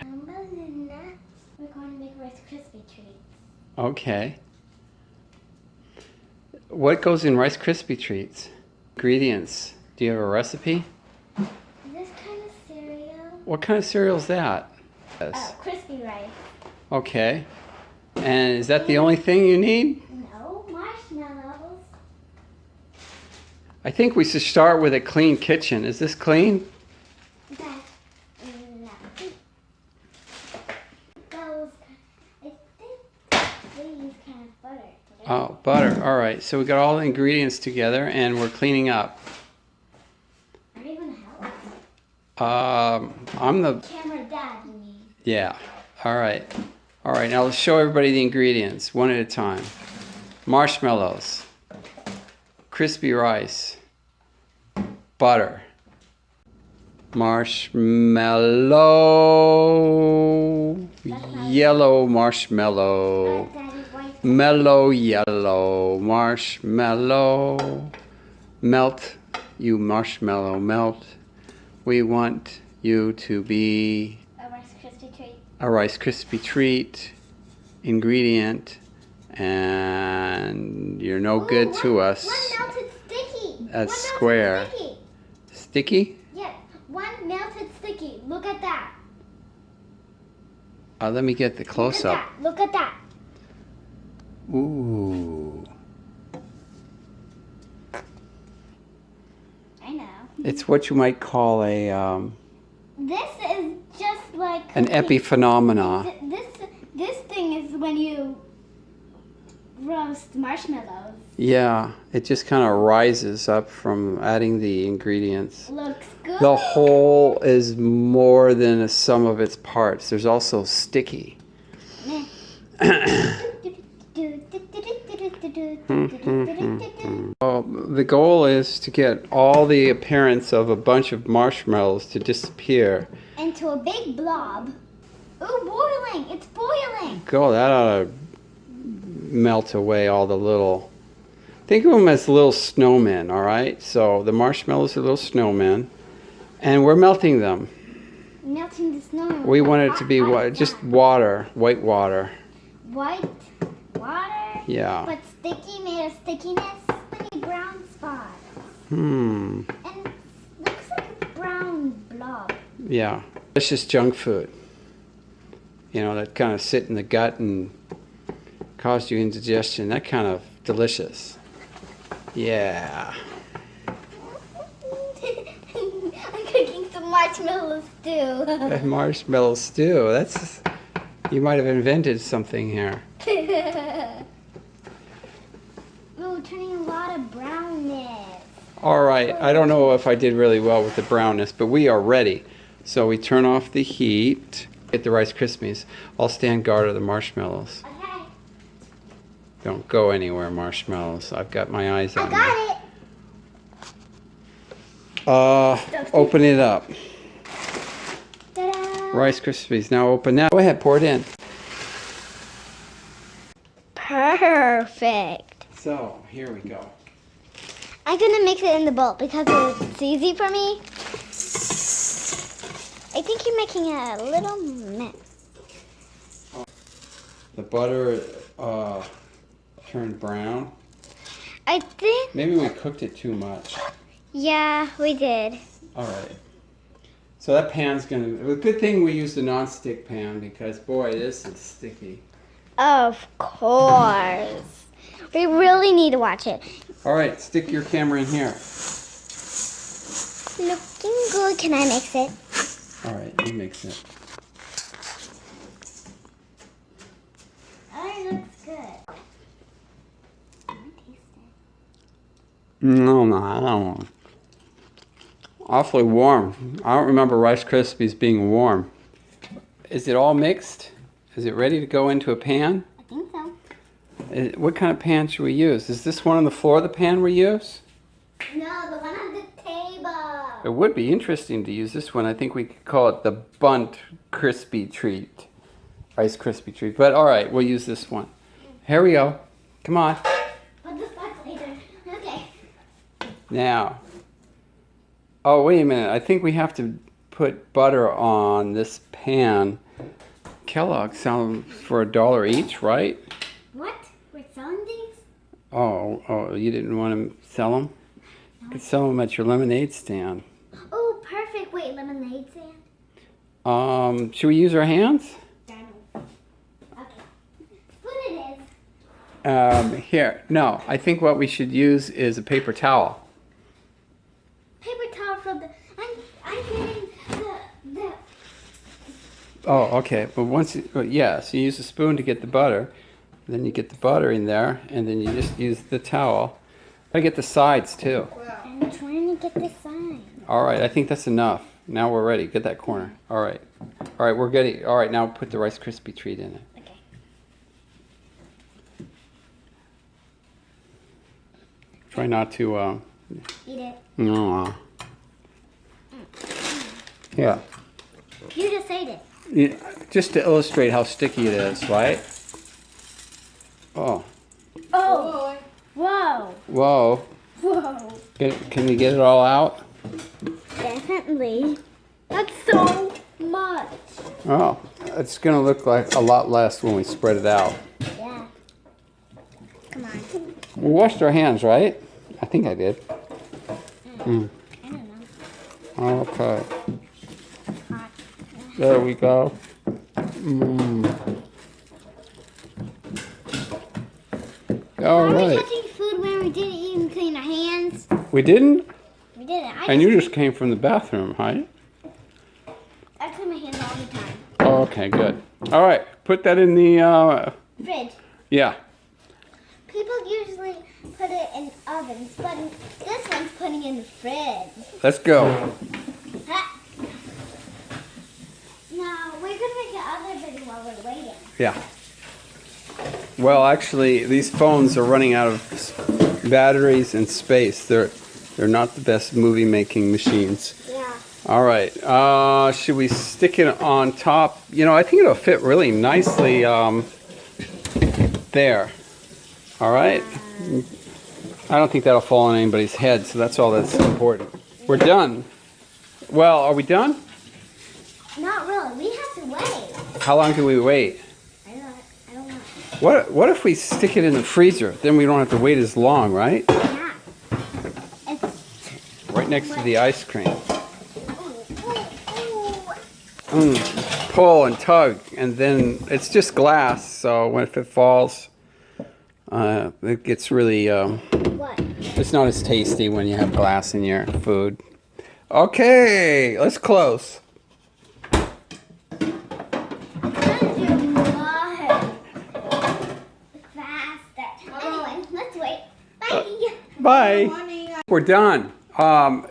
Belinda, we're going to make Rice Krispie treats. Okay. What goes in Rice Krispie treats? Ingredients. Do you have a recipe? This kind of cereal. What kind of cereal is that? Crispy rice. Okay. And is that the only thing you need? No, marshmallows. I think we should start with a clean kitchen. Is this clean? No. Those, I think they use kind of butter. Oh, butter. All right. So we got all the ingredients together and we're cleaning up. Are you going to help? I'm the... Camera dad, you mean? Yeah. All right. All right. Now let's show everybody the ingredients one at a time. Marshmallows. Crispy rice. Butter. Marshmallow. Yellow marshmallow. Mellow yellow marshmallow. Melt, you marshmallow, melt. We want you to be A Rice Krispie treat. a Rice Krispie treat ingredient, and you're no good to us. One melted sticky. That's square. Sticky. Sticky? Yeah, one melted sticky. Look at that. Let me get the close up. Look at that. Ooh. I know. It's what you might call a This is just like an epiphenomena. This thing is when you roast marshmallows. Yeah, it just kind of rises up from adding the ingredients. Looks good. The whole is more than a sum of its parts. There's also sticky. Well, the goal is to get all the appearance of a bunch of marshmallows to disappear. Into a big blob. Ooh, boiling! It's boiling! Go, that ought to melt away all the little... Think of them as little snowmen, all right? So the marshmallows are little snowmen, and we're melting them. Melting the snow. We want it to be just water, white water. White water? Yeah. But sticky, made of stickiness, many brown spots. Hmm. And it looks like a brown blob. Yeah. It's just junk food. You know, that kind of sit in the gut and cause you indigestion. That kind of delicious. Yeah. I'm cooking some marshmallow stew. Marshmallow stew. That's... You might have invented something here. Ooh, turning a lot of brownness. All right. I don't know if I did really well with the brownness, but we are ready. So we turn off the heat. Get the Rice Krispies. I'll stand guard of the marshmallows. Okay. Don't go anywhere, marshmallows. I've got my eyes on I got it. Open it up. Ta-da. Rice Krispies now open. Now go ahead, pour it in. Perfect. So here we go. I'm gonna mix it in the bowl because it's easy for me. I think you're making a little mess. The butter turned brown. I think. Maybe we cooked it too much. Yeah, we did. All right. So that pan's gonna. A good thing we used a non-stick pan because boy, this is sticky. Of course. We really need to watch it. All right, stick your camera in here. Looking good. Can I mix it? All right, you mix it. Oh, it looks good. I'm gonna taste it. No, I don't want. Awfully warm. I don't remember Rice Krispies being warm. Is it all mixed? Is it ready to go into a pan? I think so. What kind of pan should we use? Is this one on the floor of the pan we use? No, the one on the table. It would be interesting to use this one. I think we could call it the Bunt Crispy Treat. Rice Krispie Treat. But all right, we'll use this one. Here we go. Come on. Put this back later. Okay. Now. Oh, wait a minute. I think we have to put butter on this pan Kellogg's selling for $1 each, right? What? We're selling these? Oh, you didn't want to sell them? You could sell them at your lemonade stand. Oh, perfect. Wait, lemonade stand? Should we use our hands? Okay. Spoon it is. Here. No, I think what we should use is a paper towel. Paper towel from the... I'm getting the... Oh, okay. But so you use a spoon to get the butter. Then you get the butter in there, and then you just use the towel. I get the sides too. I'm trying to get this side. All right, I think that's enough. Now we're ready. Get that corner. All right, we're good. All right, now put the Rice Krispie treat in it. Okay. Try not to. Eat it. No. Yeah. You just ate it. Yeah. Just to illustrate how sticky it is, right? Oh. Oh. Whoa. Whoa. Whoa. Can you get it all out? Definitely. That's so much. Oh, it's going to look like a lot less when we spread it out. Yeah. Come on. We washed our hands, right? I think I did. I don't know. Okay. Hot. There we go. All Why are we right. touching food when we didn't even clean our hands? We didn't? We didn't. And you just came from the bathroom, right? I clean my hands all the time. Oh, okay, good. All right, put that in the, Fridge. yeah. People usually put it in ovens, but this one's putting in the fridge. Let's go. Ha. Now, we're going to make another video while we're waiting. Yeah. Well, actually, these phones are running out of batteries and space. They're not the best movie-making machines. Yeah. All right. Should we stick it on top? You know, I think it'll fit really nicely there. All right. I don't think that'll fall on anybody's head, so that's all that's important. We're done. Well, are we done? Not really. We have to wait. How long do we wait? I don't know. What if we stick it in the freezer? Then we don't have to wait as long, right? Yeah. It's... Right next to the ice cream. Ooh. Pull and tug, and then it's just glass, so if it falls, it gets really, What? it's not as tasty when you have glass in your food. Okay, let's close. Anyway, let's wait. Bye. Bye. We're done.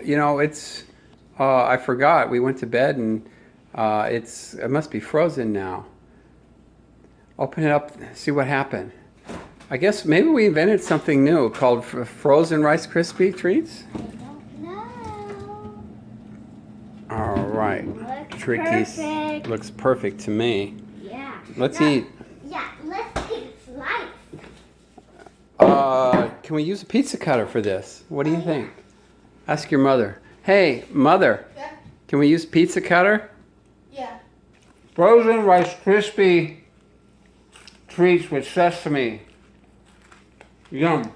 You know, it's, I forgot, we went to bed and it must be frozen now. Open it up, see what happened. I guess maybe we invented something new called frozen Rice Krispie treats. I don't know. All right. Looks Tricky. perfect. Looks perfect to me. Yeah. Let's Now- eat. Yeah, let's take a slice. Can we use a pizza cutter for this? What do you think? Ask your mother. Hey, mother. Yeah. Can we use pizza cutter? Yeah. Frozen Rice Krispie treats with sesame. Yum.